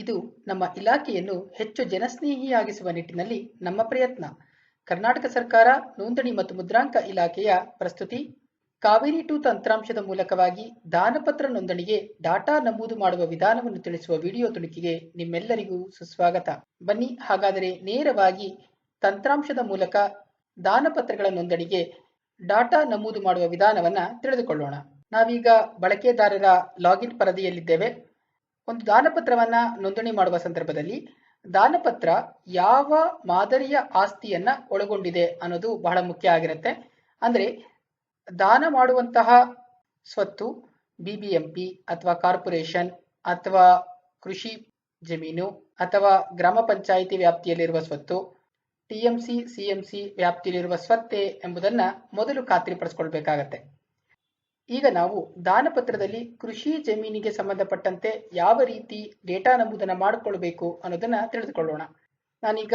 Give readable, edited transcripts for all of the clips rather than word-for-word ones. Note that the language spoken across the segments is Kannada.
ಇದು ನಮ್ಮ ಇಲಾಖೆಯನ್ನು ಹೆಚ್ಚು ಜನಸ್ನೇಹಿಯಾಗಿಸುವ ನಿಟ್ಟಿನಲ್ಲಿ ನಮ್ಮ ಪ್ರಯತ್ನ. ಕರ್ನಾಟಕ ಸರ್ಕಾರ ನೋಂದಣಿ ಮತ್ತು ಮುದ್ರಾಂಕ ಇಲಾಖೆಯ ಪ್ರಸ್ತುತಿ ಕಾವೇರಿ 2 ತಂತ್ರಾಂಶದ ಮೂಲಕವಾಗಿ ದಾನಪತ್ರ ನೋಂದಣಿಗೆ ಡಾಟಾ ನಮೂದು ಮಾಡುವ ವಿಧಾನವನ್ನು ತಿಳಿಸುವ ವಿಡಿಯೋ ತುಣುಕಿಗೆ ನಿಮ್ಮೆಲ್ಲರಿಗೂ ಸುಸ್ವಾಗತ. ಬನ್ನಿ ಹಾಗಾದರೆ ನೇರವಾಗಿ ತಂತ್ರಾಂಶದ ಮೂಲಕ ದಾನಪತ್ರಗಳ ನೋಂದಣಿಗೆ ಡಾಟಾ ನಮೂದು ಮಾಡುವ ವಿಧಾನವನ್ನ ತಿಳಿದುಕೊಳ್ಳೋಣ. ನಾವೀಗ ಬಳಕೆದಾರರ ಲಾಗಿನ್ ಪರದೆಯಲ್ಲಿದ್ದೇವೆ. ಒಂದು ದಾನಪತ್ರವನ್ನ ನೋಂದಣಿ ಮಾಡುವ ಸಂದರ್ಭದಲ್ಲಿ ದಾನಪತ್ರ ಯಾವ ಮಾದರಿಯ ಆಸ್ತಿಯನ್ನ ಒಳಗೊಂಡಿದೆ ಅನ್ನೋದು ಬಹಳ ಮುಖ್ಯ ಆಗಿರುತ್ತೆ. ಅಂದ್ರೆ ದಾನ ಮಾಡುವಂತಹ ಸ್ವತ್ತು ಬಿಬಿಎಂಪಿ ಅಥವಾ ಕಾರ್ಪೊರೇಷನ್ ಅಥವಾ ಕೃಷಿ ಜಮೀನು ಅಥವಾ ಗ್ರಾಮ ಪಂಚಾಯಿತಿ ವ್ಯಾಪ್ತಿಯಲ್ಲಿರುವ ಸ್ವತ್ತು, ಟಿಎಂಸಿ ಸಿಎಂಸಿ ವ್ಯಾಪ್ತಿಯಲ್ಲಿರುವ ಸ್ವತ್ತೇ ಎಂಬುದನ್ನ ಮೊದಲು ಖಾತ್ರಿಪಡಿಸಿಕೊಳ್ಬೇಕಾಗತ್ತೆ. ಈಗ ನಾವು ದಾನಪತ್ರದಲ್ಲಿ ಕೃಷಿ ಜಮೀನಿಗೆ ಸಂಬಂಧಪಟ್ಟಂತೆ ಯಾವ ರೀತಿ ಡೇಟಾ ನಮೂದನ್ನ ಮಾಡಿಕೊಳ್ಬೇಕು ಅನ್ನೋದನ್ನ ತಿಳಿದುಕೊಳ್ಳೋಣ. ನಾನೀಗ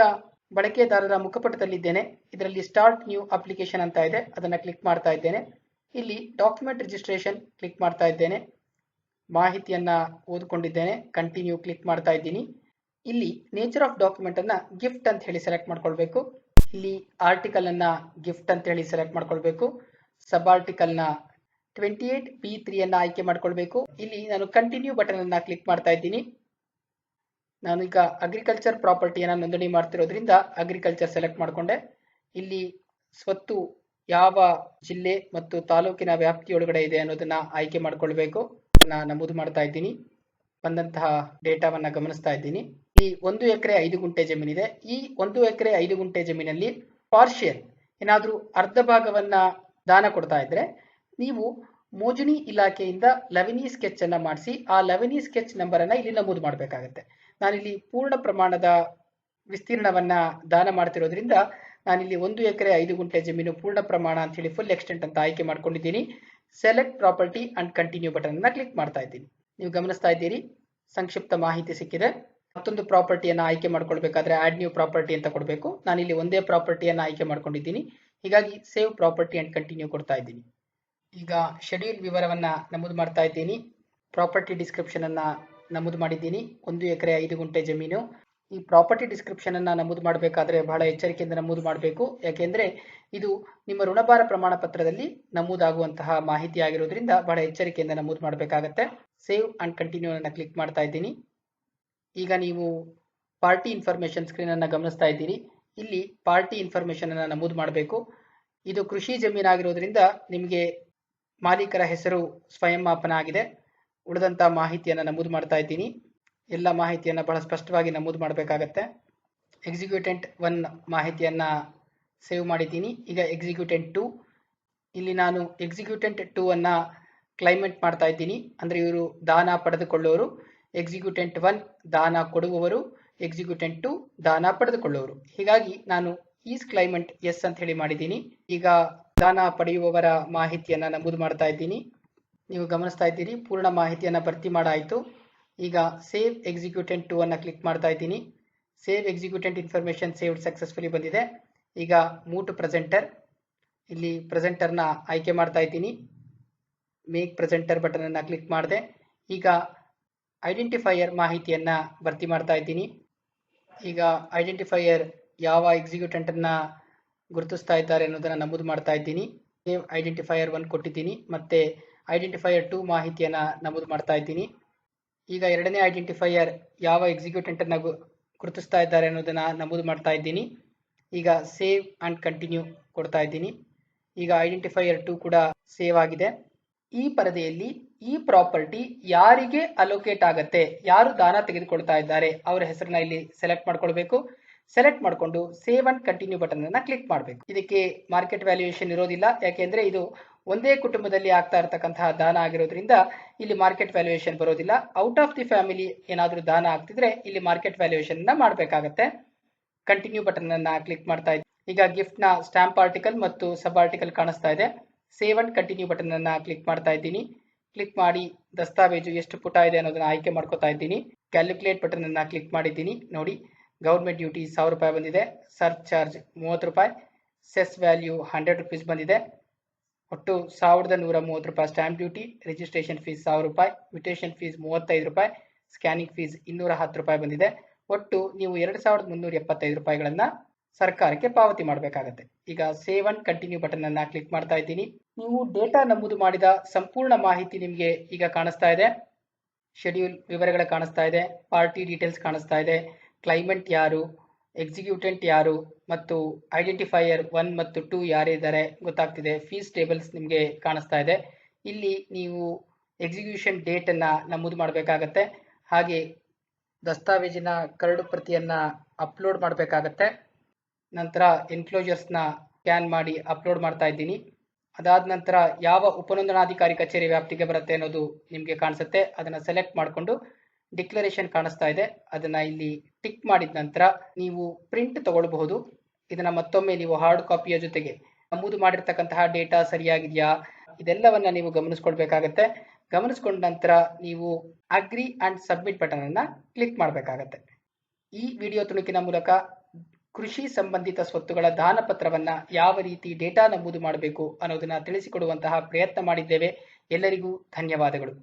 ಬಳಕೆದಾರರ ಮುಖಪುಟದಲ್ಲಿದ್ದೇನೆ. ಇದರಲ್ಲಿ ಸ್ಟಾರ್ಟ್ ನ್ಯೂ ಅಪ್ಲಿಕೇಶನ್ ಅಂತ ಇದೆ, ಅದನ್ನ ಕ್ಲಿಕ್ ಮಾಡ್ತಾ ಇದ್ದೇನೆ. ಇಲ್ಲಿ ಡಾಕ್ಯುಮೆಂಟ್ ರಿಜಿಸ್ಟ್ರೇಷನ್ ಕ್ಲಿಕ್ ಮಾಡ್ತಾ ಇದ್ದೇನೆ. ಮಾಹಿತಿಯನ್ನ ಓದಿಕೊಂಡಿದ್ದೇನೆ, ಕಂಟಿನ್ಯೂ ಕ್ಲಿಕ್ ಮಾಡ್ತಾ ಇದ್ದೀನಿ. ಇಲ್ಲಿ ನೇಚರ್ ಆಫ್ ಡಾಕ್ಯುಮೆಂಟ್ ಅನ್ನ ಗಿಫ್ಟ್ ಅಂತ ಹೇಳಿ ಸೆಲೆಕ್ಟ್ ಮಾಡ್ಕೊಳ್ಬೇಕು. ಇಲ್ಲಿ ಆರ್ಟಿಕಲ್ ಅನ್ನ ಗಿಫ್ಟ್ ಅಂತ ಹೇಳಿ ಸೆಲೆಕ್ಟ್ ಮಾಡ್ಕೊಳ್ಬೇಕು. ಸಬ್ ಆರ್ಟಿಕಲ್ ನ 28B3 ಅನ್ನ ಆಯ್ಕೆ ಮಾಡ್ಕೊಳ್ಬೇಕು. ಇಲ್ಲಿ ನಾನು ಕಂಟಿನ್ಯೂ ಬಟನ್ ಅನ್ನ ಕ್ಲಿಕ್ ಮಾಡ್ತಾ ಇದ್ದೀನಿ. ನಾನು ಈಗ ಅಗ್ರಿಕಲ್ಚರ್ ಪ್ರಾಪರ್ಟಿಯನ್ನ ನೋಂದಣಿ ಮಾಡ್ತಿರೋದ್ರಿಂದ ಅಗ್ರಿಕಲ್ಚರ್ ಸೆಲೆಕ್ಟ್ ಮಾಡಿಕೊಂಡೆ. ಇಲ್ಲಿ ಸ್ವತ್ತು ಯಾವ ಜಿಲ್ಲೆ ಮತ್ತು ತಾಲೂಕಿನ ವ್ಯಾಪ್ತಿಯೊಳಗಡೆ ಇದೆ ಅನ್ನೋದನ್ನ ಆಯ್ಕೆ ಮಾಡ್ಕೊಳ್ಬೇಕು. ನಮೂದು ಮಾಡ್ತಾ ಇದ್ದೀನಿ. ಬಂದಂತಹ ಡೇಟಾವನ್ನ ಗಮನಿಸ್ತಾ ಇದ್ದೀನಿ. ಈ 1 ಎಕರೆ 5 ಗುಂಟೆ ಜಮೀನಿದೆ. ಈ 1 ಎಕರೆ 5 ಗುಂಟೆ ಜಮೀನಲ್ಲಿ ಪಾರ್ಷಿಯಲ್ ಏನಾದ್ರೂ ಅರ್ಧ ಭಾಗವನ್ನ ದಾನ ಕೊಡ್ತಾ ಇದ್ರೆ ನೀವು ಮೋಜಣಿ ಇಲಾಖೆಯಿಂದ ಲವೆನಿ ಸ್ಕೆಚ್ ಅನ್ನ ಮಾಡಿಸಿ ಆ ಲವೆನಿ ಸ್ಕೆಚ್ ನಂಬರ್ ಅನ್ನ ಇಲ್ಲಿ ನಮೂದು ಮಾಡಬೇಕಾಗತ್ತೆ. ನಾನಿಲ್ಲಿ ಪೂರ್ಣ ಪ್ರಮಾಣದ ವಿಸ್ತೀರ್ಣವನ್ನ ದಾನ ಮಾಡ್ತಿರೋದ್ರಿಂದ ನಾನಿಲ್ಲಿ 1 ಎಕರೆ 5 ಗುಂಟೆ ಜಮೀನು ಪೂರ್ಣ ಪ್ರಮಾಣ ಅಂತ ಹೇಳಿ ಫುಲ್ ಎಕ್ಸ್ಟೆಂಟ್ ಅಂತ ಆಯ್ಕೆ ಮಾಡ್ಕೊಂಡಿದ್ದೀನಿ. Select property and continue button ಅನ್ನ ಕ್ಲಿಕ್ ಮಾಡ್ತಾ ಇದ್ದೀನಿ. ನೀವು ಗಮನಿಸ್ತಾ ಇದ್ದೀರಿ, ಸಂಕ್ಷಿಪ್ತ ಮಾಹಿತಿ ಸಿಕ್ಕಿದೆ. ಮತ್ತೊಂದು ಪ್ರಾಪರ್ಟಿಯನ್ನ ಆಯ್ಕೆ ಮಾಡ್ಕೊಳ್ಬೇಕಾದ್ರೆ ಆಡ್ ನ್ಯೂ ಪ್ರಾಪರ್ಟಿ ಅಂತ ಕೊಡಬೇಕು. ನಾನಿಲ್ಲಿ ಒಂದೇ ಪ್ರಾಪರ್ಟಿಯನ್ನ ಆಯ್ಕೆ ಮಾಡ್ಕೊಂಡಿದ್ದೀನಿ. ಹೀಗಾಗಿ ಸೇವ್ ಪ್ರಾಪರ್ಟಿ ಅಂಡ್ ಕಂಟಿನ್ಯೂ ಕೊಡ್ತಾ ಇದ್ದೀನಿ. ಈಗ ಶೆಡ್ಯೂಲ್ ವಿವರವನ್ನ ನಮೂದು ಮಾಡ್ತಾ ಇದ್ದೀನಿ. ಪ್ರಾಪರ್ಟಿ ಡಿಸ್ಕ್ರಿಪ್ಷನ್ ಅನ್ನ ನಮೂದು ಮಾಡಿದ್ದೀನಿ. 1 ಎಕರೆ 5 ಗುಂಟೆ ಜಮೀನು. ಈ ಪ್ರಾಪರ್ಟಿ ಡಿಸ್ಕ್ರಿಪ್ಷನ್ ಅನ್ನ ನಮೂದು ಮಾಡಬೇಕಾದ್ರೆ ಬಹಳ ಎಚ್ಚರಿಕೆಯಿಂದ ನಮೂದು ಮಾಡಬೇಕು. ಯಾಕೆಂದ್ರೆ ಇದು ನಿಮ್ಮ ಋಣಭಾರ ಪ್ರಮಾಣ ಪತ್ರದಲ್ಲಿ ನಮೂದಾಗುವಂತಹ ಮಾಹಿತಿ ಆಗಿರೋದ್ರಿಂದ ಬಹಳ ಎಚ್ಚರಿಕೆಯಿಂದ ನಮೂದು ಮಾಡಬೇಕಾಗತ್ತೆ. ಸೇವ್ ಅಂಡ್ ಕಂಟಿನ್ಯೂ ಅನ್ನ ಕ್ಲಿಕ್ ಮಾಡ್ತಾ ಇದ್ದೀನಿ. ಈಗ ನೀವು ಪಾರ್ಟಿ ಇನ್ಫಾರ್ಮೇಶನ್ ಸ್ಕ್ರೀನ್ ಅನ್ನ ಗಮನಿಸ್ತಾ ಇದ್ದೀರಿ. ಇಲ್ಲಿ ಪಾರ್ಟಿ ಇನ್ಫಾರ್ಮೇಶನ್ ಅನ್ನ ನಮೂದು ಮಾಡಬೇಕು. ಇದು ಕೃಷಿ ಜಮೀನು ಆಗಿರೋದ್ರಿಂದ ನಿಮಗೆ ಮಾಲೀಕರ ಹೆಸರು ಸ್ವಯಂ ಮಾಪನ ಆಗಿದೆ. ಉಳಿದಂತ ಮಾಹಿತಿಯನ್ನ ನಮೂದು ಮಾಡ್ತಾ ಇದ್ದೀನಿ. ಎಲ್ಲ ಮಾಹಿತಿಯನ್ನ ಬಹಳ ಸ್ಪಷ್ಟವಾಗಿ ನಮೂದು ಮಾಡಬೇಕಾಗತ್ತೆ. ಎಕ್ಸಿಕ್ಯೂಟೆಂಟ್ 1 ಮಾಹಿತಿಯನ್ನ ಸೇವ್ ಮಾಡಿದ್ದೀನಿ. ಈಗ ಎಕ್ಸಿಕ್ಯೂಟೆಂಟ್ 2, ಇಲ್ಲಿ ನಾನು ಎಕ್ಸಿಕ್ಯೂಟೆಂಟ್ 2 ಅನ್ನ ಕ್ಲೈಮೆಂಟ್ ಮಾಡ್ತಾ ಇದ್ದೀನಿ. ಅಂದ್ರೆ ಇವರು ದಾನ ಪಡೆದುಕೊಳ್ಳುವವರು. ಎಕ್ಸಿಕ್ಯೂಟೆಂಟ್ 1 ದಾನ ಕೊಡುವವರು, ಎಕ್ಸಿಕ್ಯೂಟೆಂಟ್ 2 ದಾನ ಪಡೆದುಕೊಳ್ಳುವವರು. ಹೀಗಾಗಿ ನಾನು ಈಸ್ ಕ್ಲೈಮೆಂಟ್ ಎಸ್ ಅಂತ ಹೇಳಿ ಮಾಡಿದ್ದೀನಿ. ಈಗ ದಾನ ಪಡೆಯುವವರ ಮಾಹಿತಿಯನ್ನ ನಮೂದು ಮಾಡ್ತಾ ಇದ್ದೀನಿ. ನೀವು ಗಮನಿಸ್ತಾ ಇದ್ದೀರಿ, ಪೂರ್ಣ ಮಾಹಿತಿಯನ್ನ ಭರ್ತಿ ಮಾಡಾಯಿತು. ಈಗ ಸೇವ್ ಎಕ್ಸಿಕ್ಯೂಟೆಂಟ್ 2 ಅನ್ನ ಕ್ಲಿಕ್ ಮಾಡ್ತಾ ಇದ್ದೀನಿ. ಸೇವ್ ಎಕ್ಸಿಕ್ಯೂಟೆಂಟ್ ಇನ್ಫಾರ್ಮೇಶನ್ ಸೇವ್ಡ್ ಸಕ್ಸಸ್ಫುಲಿ ಬಂದಿದೆ. ಈಗ ಮೂವ್ ಟು ಪ್ರೆಸೆಂಟರ್, ಇಲ್ಲಿ ಪ್ರೆಸೆಂಟರ್ನ ಆಯ್ಕೆ ಮಾಡ್ತಾ ಇದ್ದೀನಿ. ಮೇಕ್ ಪ್ರೆಸೆಂಟರ್ ಬಟನ್ ಅನ್ನ ಕ್ಲಿಕ್ ಮಾಡಿದೆ. ಈಗ ಐಡೆಂಟಿಫೈಯರ್ ಮಾಹಿತಿಯನ್ನ ಭರ್ತಿ ಮಾಡ್ತಾ ಇದ್ದೀನಿ. ಈಗ ಐಡೆಂಟಿಫೈಯರ್ ಯಾವ ಎಕ್ಸಿಕ್ಯೂಟೆಂಟ್ ಅನ್ನ ಗುರುತಿಸ್ತಾ ಇದ್ದಾರೆ ಅನ್ನೋದನ್ನ ನಮೂದು ಮಾಡ್ತಾ ಇದ್ದೀನಿ. ಸೇವ್ ಐಡೆಂಟಿಫೈಯರ್ 1 ಕೊಟ್ಟಿದ್ದೀನಿ. ಮತ್ತೆ ಐಡೆಂಟಿಫೈಯರ್ 2 ಮಾಹಿತಿಯನ್ನ ನಮೂದು ಮಾಡ್ತಾ ಇದ್ದೀನಿ. ಈಗ ಎರಡನೇ ಐಡೆಂಟಿಫೈಯರ್ ಯಾವ ಎಕ್ಸಿಕ್ಯೂಟೆಂಟ್ ಅನ್ನ ಗುರುತಿಸ್ತಾ ಇದ್ದಾರೆ ಅನ್ನೋದನ್ನ ನಮೂದು ಮಾಡ್ತಾ ಇದ್ದೀನಿ. ಈಗ ಸೇವ್ ಅಂಡ್ ಕಂಟಿನ್ಯೂ ಕೊಡ್ತಾ ಇದ್ದೀನಿ. ಈಗ ಐಡೆಂಟಿಫೈಯರ್ 2 ಕೂಡ ಸೇವ್ ಆಗಿದೆ. ಈ ಪರದೆಯಲ್ಲಿ ಈ ಪ್ರಾಪರ್ಟಿ ಯಾರಿಗೆ ಅಲೋಕೇಟ್ ಆಗತ್ತೆ, ಯಾರು ದಾನ ತೆಗೆದುಕೊಳ್ತಾ ಇದ್ದಾರೆ ಅವರ ಹೆಸರನ್ನ ಇಲ್ಲಿ ಸೆಲೆಕ್ಟ್ ಮಾಡ್ಕೊಳ್ಬೇಕು. ಸೆಲೆಕ್ಟ್ ಮಾಡಿಕೊಂಡು ಸೇವ್ ಅಂಡ್ ಕಂಟಿನ್ಯೂ ಬಟನ್ ಅನ್ನ ಕ್ಲಿಕ್ ಮಾಡಬೇಕು. ಇದಕ್ಕೆ ಮಾರ್ಕೆಟ್ ವ್ಯಾಲ್ಯೂಯೇಷನ್ ಇರೋದಿಲ್ಲ, ಯಾಕೆಂದ್ರೆ ಇದು ಒಂದೇ ಕುಟುಂಬದಲ್ಲಿ ಆಗ್ತಾ ಇರತಕ್ಕಂತಹ ದಾನ ಆಗಿರೋದ್ರಿಂದ ಇಲ್ಲಿ ಮಾರ್ಕೆಟ್ ವ್ಯಾಲ್ಯೂಯೇಷನ್ ಬರೋದಿಲ್ಲ. ಔಟ್ ಆಫ್ ದಿ ಫ್ಯಾಮಿಲಿ ಏನಾದ್ರೂ ದಾನ ಆಗ್ತಿದ್ರೆ ಇಲ್ಲಿ ಮಾರ್ಕೆಟ್ ವ್ಯಾಲ್ಯೂಯೇಷನ್ ಅನ್ನ ಮಾಡಬೇಕಾಗತ್ತೆ. ಕಂಟಿನ್ಯೂ ಬಟನ್ ಅನ್ನ ಕ್ಲಿಕ್ ಮಾಡ್ತಾ ಇದ್ದೀನಿ. ಈಗ ಗಿಫ್ಟ್ ನ ಸ್ಟಾಂಪ್ ಆರ್ಟಿಕಲ್ ಮತ್ತು ಸಬ್ ಆರ್ಟಿಕಲ್ ಕಾಣಿಸ್ತಾ ಇದೆ. ಸೇವ್ ಅಂಡ್ ಕಂಟಿನ್ಯೂ ಬಟನ್ ಅನ್ನ ಕ್ಲಿಕ್ ಮಾಡ್ತಾ ಇದ್ದೀನಿ. ಕ್ಲಿಕ್ ಮಾಡಿ ದಸ್ತಾವೇಜು ಎಷ್ಟು ಪುಟ ಇದೆ ಅನ್ನೋದನ್ನ ಆಯ್ಕೆ ಮಾಡ್ಕೋತಾ ಇದ್ದೀನಿ. ಕ್ಯಾಲ್ಕುಲೇಟ್ ಬಟನ್ ಅನ್ನ ಕ್ಲಿಕ್ ಮಾಡಿದ್ದೀನಿ. ನೋಡಿ, ಗವರ್ಮೆಂಟ್ ಡ್ಯೂಟಿ 1000 ರೂಪಾಯಿ ಬಂದಿದೆ. ಸರ್ಚ್ ಚಾರ್ಜ್ 30 ರೂಪಾಯಿ, ಸೆಸ್ ವ್ಯಾಲ್ಯೂ 100 ರೂಪೀಸ್ ಬಂದಿದೆ. ಒಟ್ಟು 1130 ರೂಪಾಯಿ ಸ್ಟಾಂಪ್ ಡ್ಯೂಟಿ, ರಿಜಿಸ್ಟ್ರೇಷನ್ ಫೀಸ್ 1000 ರೂಪಾಯಿ, ಮ್ಯೂಟೇಷನ್ ಫೀಸ್ 35 ರೂಪಾಯಿ, ಸ್ಕ್ಯಾನಿಂಗ್ ಫೀಸ್ 210 ರೂಪಾಯಿ ಬಂದಿದೆ. ಒಟ್ಟು ನೀವು 2375 ರೂಪಾಯಿಗಳನ್ನ ಸರ್ಕಾರಕ್ಕೆ ಪಾವತಿ ಮಾಡಬೇಕಾಗತ್ತೆ. ಈಗ ಸೇವ್ ಅಂಡ್ ಕಂಟಿನ್ಯೂ ಬಟನ್ ಅನ್ನ ಕ್ಲಿಕ್ ಮಾಡ್ತಾ ಇದ್ದೀನಿ. ನೀವು ಡೇಟಾ ನಮೂದು ಮಾಡಿದ ಸಂಪೂರ್ಣ ಮಾಹಿತಿ ನಿಮಗೆ ಈಗ ಕಾಣಿಸ್ತಾ ಇದೆ. ಶೆಡ್ಯೂಲ್ ವಿವರಗಳ ಕಾಣಿಸ್ತಾ ಇದೆ, ಪಾರ್ಟಿ ಡೀಟೇಲ್ಸ್ ಕಾಣಿಸ್ತಾ ಇದೆ, ಕ್ಲೈಮೆಂಟ್ ಯಾರು, ಎಕ್ಸಿಕ್ಯೂಟೆಂಟ್ ಯಾರು ಮತ್ತು ಐಡೆಂಟಿಫೈಯರ್ 1 ಮತ್ತು 2 ಯಾರಿದ್ದಾರೆ ಗೊತ್ತಾಗ್ತಿದೆ. ಫೀಸ್ ಟೇಬಲ್ಸ್ ನಿಮಗೆ ಕಾಣಿಸ್ತಾ ಇದೆ. ಇಲ್ಲಿ ನೀವು ಎಕ್ಸಿಕ್ಯೂಷನ್ ಡೇಟ್ ಅನ್ನ ನಮೂದು ಮಾಡಬೇಕಾಗತ್ತೆ. ಹಾಗೆ ದಸ್ತಾವೇಜಿನ ಕರಡು ಪ್ರತಿಯನ್ನ ಅಪ್ಲೋಡ್ ಮಾಡಬೇಕಾಗತ್ತೆ. ನಂತರ ಎನ್ಕ್ಲೋಜರ್ಸ್ನ ಸ್ಕ್ಯಾನ್ ಮಾಡಿ ಅಪ್ಲೋಡ್ ಮಾಡ್ತಾ ಇದ್ದೀನಿ. ಅದಾದ ನಂತರ ಯಾವ ಉಪನೋಂದಣಾಧಿಕಾರಿ ಕಚೇರಿ ವ್ಯಾಪ್ತಿಗೆ ಬರುತ್ತೆ ಅನ್ನೋದು ನಿಮಗೆ ಕಾಣಿಸುತ್ತೆ. ಅದನ್ನು ಸೆಲೆಕ್ಟ್ ಮಾಡಿಕೊಂಡು ಡಿಕ್ಲರೇಷನ್ ಕಾಣಿಸ್ತಾ ಇದೆ, ಅದನ್ನ ಇಲ್ಲಿ ಟಿಕ್ ಮಾಡಿದ ನಂತರ ನೀವು ಪ್ರಿಂಟ್ ತಗೊಳ್ಬಹುದು. ಇದನ್ನ ಮತ್ತೊಮ್ಮೆ ನೀವು ಹಾರ್ಡ್ ಕಾಪಿಯ ಜೊತೆಗೆ ನಮೂದು ಮಾಡಿರ್ತಕ್ಕಂತಹ ಡೇಟಾ ಸರಿಯಾಗಿದೆಯಾ ಇದೆಲ್ಲವನ್ನ ನೀವು ಗಮನಿಸ್ಕೊಳ್ಬೇಕಾಗತ್ತೆ. ಗಮನಿಸ್ಕೊಂಡ ನಂತರ ನೀವು ಅಗ್ರಿ ಅಂಡ್ ಸಬ್ಮಿಟ್ ಬಟನ್ ಅನ್ನ ಕ್ಲಿಕ್ ಮಾಡಬೇಕಾಗತ್ತೆ. ಈ ವಿಡಿಯೋ ತುಣುಕಿನ ಮೂಲಕ ಕೃಷಿ ಸಂಬಂಧಿತ ಸ್ವತ್ತುಗಳ ದಾನ ಪತ್ರವನ್ನ ಯಾವ ರೀತಿ ಡೇಟಾ ನಮೂದು ಮಾಡಬೇಕು ಅನ್ನೋದನ್ನ ತಿಳಿಸಿಕೊಡುವಂತಹ ಪ್ರಯತ್ನ ಮಾಡಿದ್ದೇವೆ. ಎಲ್ಲರಿಗೂ ಧನ್ಯವಾದಗಳು.